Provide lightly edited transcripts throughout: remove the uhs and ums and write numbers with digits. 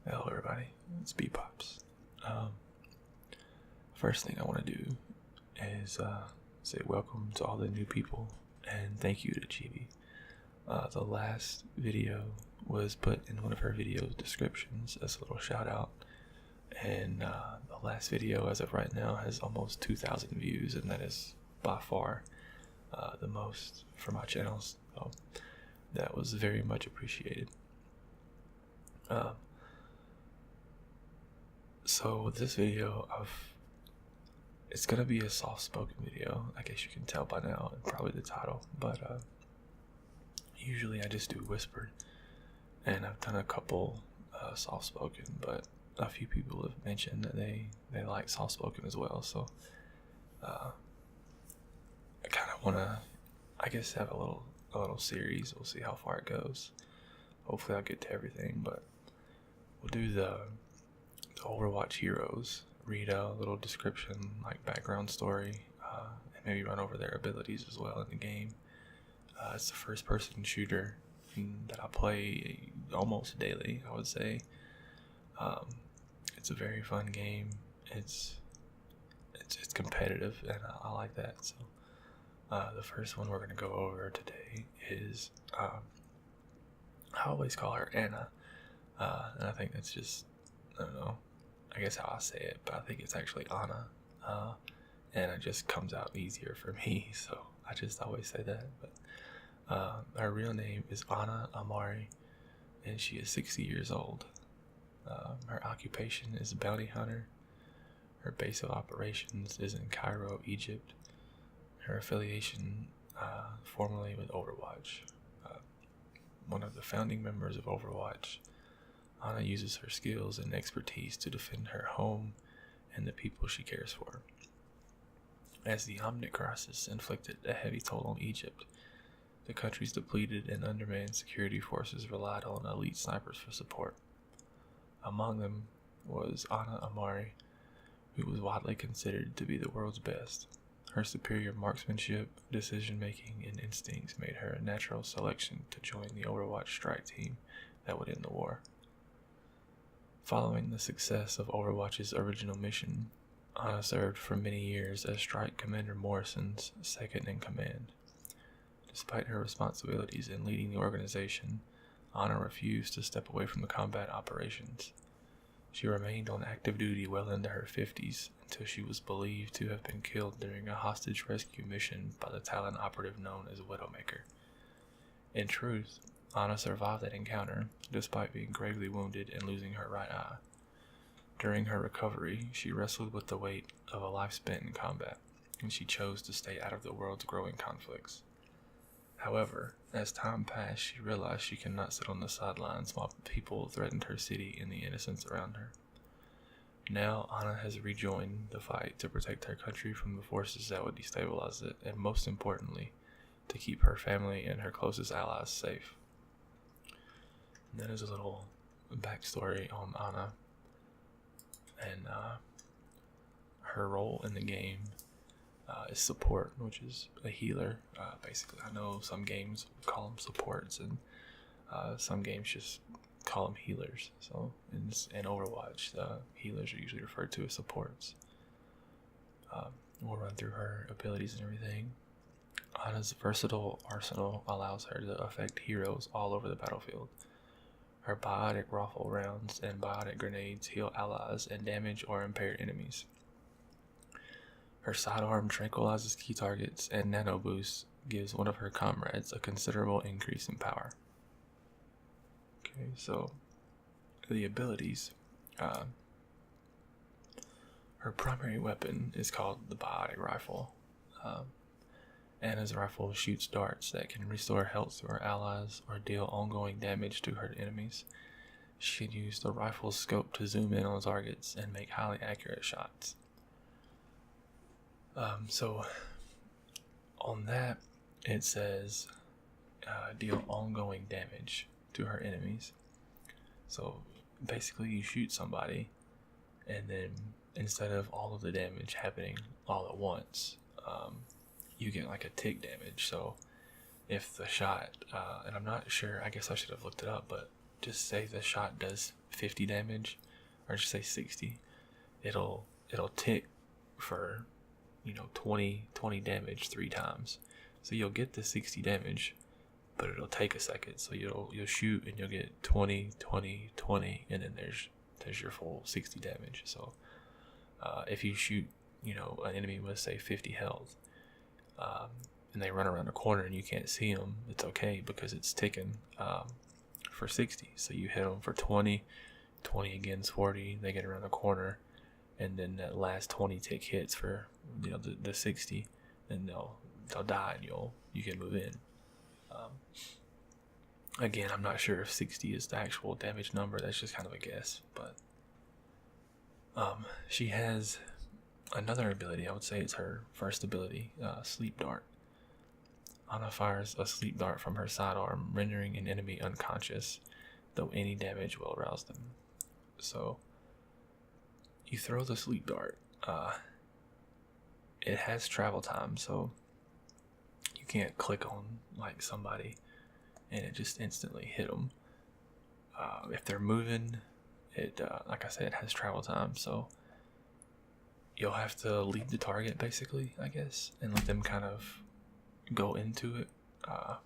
Hello, everybody. It's B Pops. First thing I want to do is say welcome to all the new people and thank you to Chibi. The last video was put in one of her video descriptions as a little shout out, and the last video, as of right now, has almost 2,000 views, and that is by far the most for my channels. So that was very much appreciated. So with this video, it's gonna be a soft-spoken video. I guess you can tell by now, and probably the title. But usually I just do whispered, and I've done a couple soft-spoken. But a few people have mentioned that they like soft-spoken as well. So I kind of wanna, I guess, have a little series. We'll see how far it goes. Hopefully I'll get to everything, but we'll do the Overwatch Heroes, read a little description, like background story, and maybe run over their abilities as well in the game. It's the first person shooter that I play almost daily, I would say. It's a very fun game. It's competitive, and I like that. So the first one we're going to go over today is, I always call her Anna, and I think that's just, I don't know, I guess how I say it, but I think it's actually Anna, and it just comes out easier for me, so I just always say that. But her real name is Anna Amari, and she is 60 years old. Her occupation is bounty hunter. Her base of operations is in Cairo, Egypt. Her affiliation, formerly with Overwatch. One of the founding members of Overwatch, Anna uses her skills and expertise to defend her home and the people she cares for. As the Omnic crisis inflicted a heavy toll on Egypt, the country's depleted and undermanned security forces relied on elite snipers for support. Among them was Anna Amari, who was widely considered to be the world's best. Her superior marksmanship, decision-making, and instincts made her a natural selection to join the Overwatch strike team that would end the war. Following the success of Overwatch's original mission, Anna served for many years as Strike Commander Morrison's second-in-command. Despite her responsibilities in leading the organization, Anna refused to step away from the combat operations. She remained on active duty well into her 50s until she was believed to have been killed during a hostage rescue mission by the Talon operative known as Widowmaker. In truth, Anna survived that encounter, despite being gravely wounded and losing her right eye. During her recovery, she wrestled with the weight of a life spent in combat, and she chose to stay out of the world's growing conflicts. However, as time passed, she realized she could not sit on the sidelines while people threatened her city and the innocents around her. Now, Anna has rejoined the fight to protect her country from the forces that would destabilize it, and most importantly, to keep her family and her closest allies safe. And that is a little backstory on Anna and her role in the game. Is support, which is a healer. Basically, I know some games call them supports, and some games just call them healers. So in Overwatch, healers are usually referred to as supports. We'll run through her abilities and everything. Anna's versatile arsenal allows her to affect heroes all over the battlefield. Her biotic rifle rounds and biotic grenades heal allies and damage or impair enemies. Her sidearm tranquilizes key targets, and nano boost gives one of her comrades a considerable increase in power. Okay, so the abilities. Her primary weapon is called the biotic rifle. Anna's rifle shoots darts that can restore health to her allies or deal ongoing damage to her enemies. She can use the rifle's scope to zoom in on targets and make highly accurate shots. So on that, it says deal ongoing damage to her enemies. So basically you shoot somebody, and then instead of all of the damage happening all at once, you get like a tick damage. So if the shot, and I'm not sure, I guess I should have looked it up, but just say the shot does 50 damage, or just say 60, it'll tick for 20 damage 3 times. So you'll get the 60 damage, but it'll take a second. So you'll shoot and you'll get 20, 20, 20, and then there's your full 60 damage. So if you shoot an enemy with say 50 health, and they run around a corner and you can't see them, it's okay because it's ticking for 60. So you hit them for 20, 20 again's 40, they get around the corner, and then that last 20 tick hits for the 60, and they'll die and you can move in. Again, I'm not sure if 60 is the actual damage number. That's just kind of a guess. But she has another ability. I would say it's her first ability, Sleep Dart. Ana fires a sleep dart from her sidearm, rendering an enemy unconscious, though any damage will arouse them. So you throw the sleep dart. It has travel time, so you can't click on like somebody and it just instantly hit them. If they're moving, it like I said, it has travel time, so you'll have to lead the target basically, I guess, and let them kind of go into it. I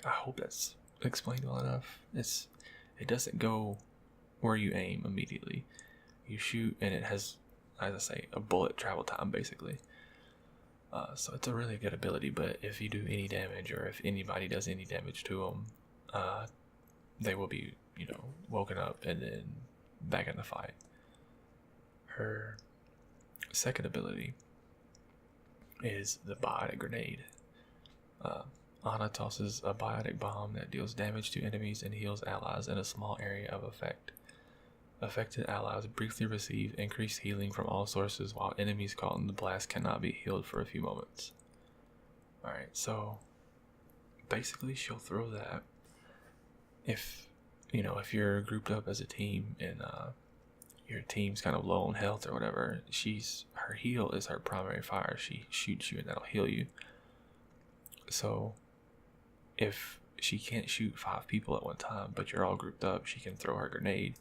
hope that's explained well enough. It doesn't go where you aim immediately. You shoot and it has, as I say, a bullet travel time basically. So it's a really good ability, but if you do any damage or if anybody does any damage to them, they will be, woken up and then back in the fight. Her second ability is the biotic grenade. Ana tosses a biotic bomb that deals damage to enemies and heals allies in a small area of effect. Affected allies briefly receive increased healing from all sources, while enemies caught in the blast cannot be healed for a few moments. Alright, so basically she'll throw that if you're grouped up as a team and your team's kind of low on health or whatever, her heal is her primary fire. She shoots you and that'll heal you. So if she can't shoot 5 people at one time, but you're all grouped up, she can throw her grenade.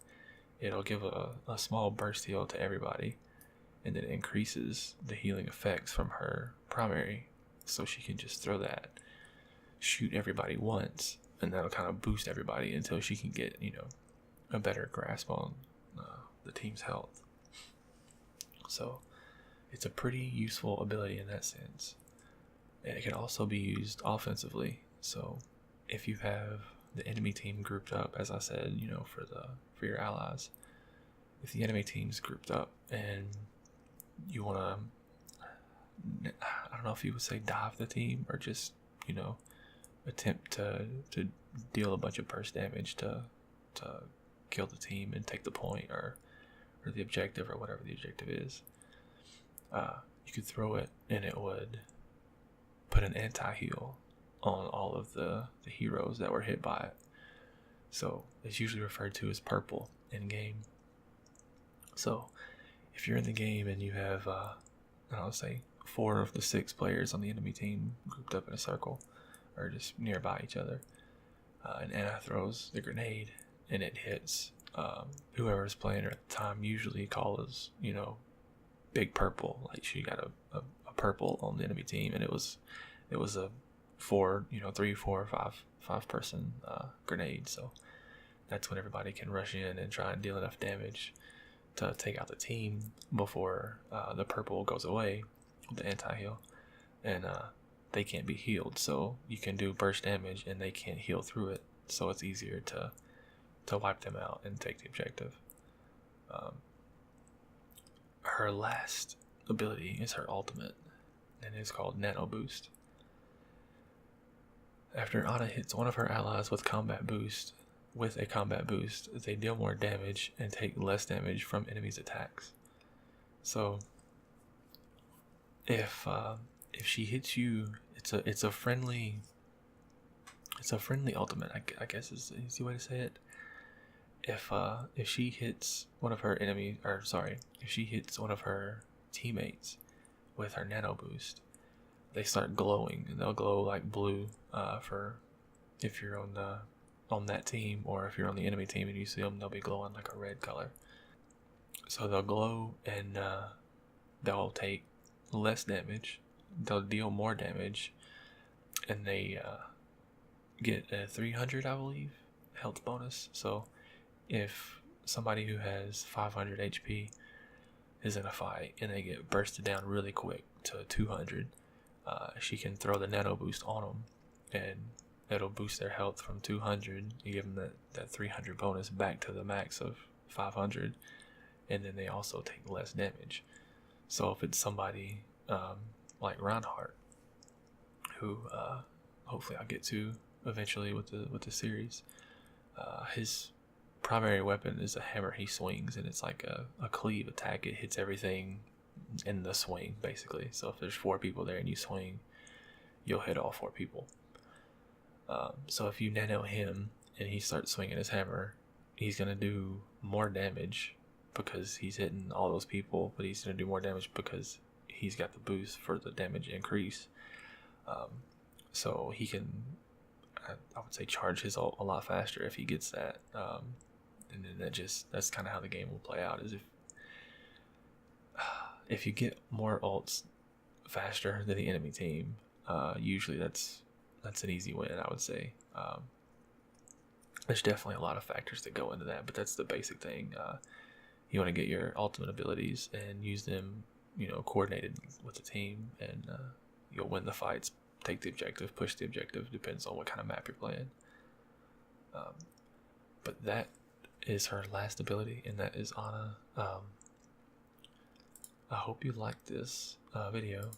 It'll give a small burst heal to everybody, and then it increases the healing effects from her primary, so she can just throw that, shoot everybody once, and that'll kind of boost everybody until she can get a better grasp on the team's health. So it's a pretty useful ability in that sense, and it can also be used offensively. So if you have the enemy team grouped up, as I said, for your allies, if the enemy team's grouped up and you want to, I don't know if you would say dive the team or just attempt to deal a bunch of burst damage to kill the team and take the point or the objective or whatever the objective is, you could throw it and it would put an anti-heal on all of the heroes that were hit by it. So it's usually referred to as purple in game. So if you're in the game and you have I'll say 4 of the 6 players on the enemy team grouped up in a circle or just nearby each other, and Anna throws the grenade and it hits whoever's playing her at the time, usually calls big purple, like she got a purple on the enemy team, and it was a 3, 4, 5 person grenade. So that's when everybody can rush in and try and deal enough damage to take out the team before the purple goes away, the anti-heal, and they can't be healed. So you can do burst damage and they can't heal through it, so it's easier to wipe them out and take the objective. Her last ability is her ultimate, and it's called Nano Boost. After Ana hits one of her allies with a combat boost, they deal more damage and take less damage from enemies' attacks. So if she hits you, it's a friendly ultimate, I guess is the easy way to say it. If she hits one of her if she hits one of her teammates with her nano boost, they start glowing, and they'll glow like blue for if you're on on that team, or if you're on the enemy team and you see them, they'll be glowing like a red color. So they'll glow, and they'll take less damage, they'll deal more damage, and they get a 300, I believe, health bonus. So if somebody who has 500 HP is in a fight and they get bursted down really quick to 200, she can throw the nano boost on them, and it'll boost their health from 200. You give them that 300 bonus back to the max of 500, and then they also take less damage. So if it's somebody like Reinhardt, who hopefully I'll get to eventually with the series, his primary weapon is a hammer he swings, and it's like a cleave attack. It hits everything in the swing, basically. So if there's 4 people there and you swing, you'll hit all 4 people. So if you nano him and he starts swinging his hammer, he's going to do more damage because he's hitting all those people, but he's going to do more damage because he's got the boost for the damage increase. So he can, I would say, charge his ult a lot faster if he gets that. And then that's kind of how the game will play out, is if you get more ults faster than the enemy team, usually that's an easy win, I would say. There's definitely a lot of factors that go into that, but that's the basic thing. You want to get your ultimate abilities and use them, coordinated with the team, and you'll win the fights, take the objective, push the objective, depends on what kind of map you're playing. But that is her last ability, and that is Ana. I hope you liked this video.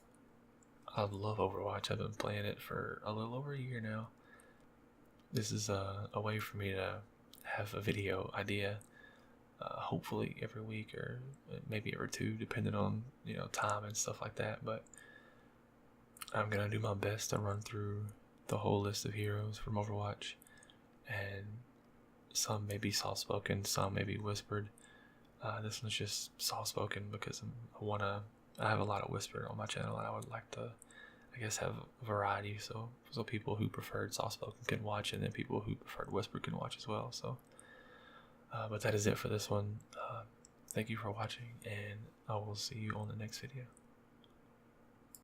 I love Overwatch. I've been playing it for a little over a year now. This is a way for me to have a video idea, hopefully every week, or maybe every 2, depending on time and stuff like that. But I'm gonna do my best to run through the whole list of heroes from Overwatch, and some may be soft spoken, some may be whispered. This one's just soft spoken because I have a lot of whisper on my channel, and I would like to, I guess, have variety, so people who preferred soft spoken can watch, and then people who preferred whisper can watch as well. So but that is it for this one. Thank you for watching, and I will see you on the next video.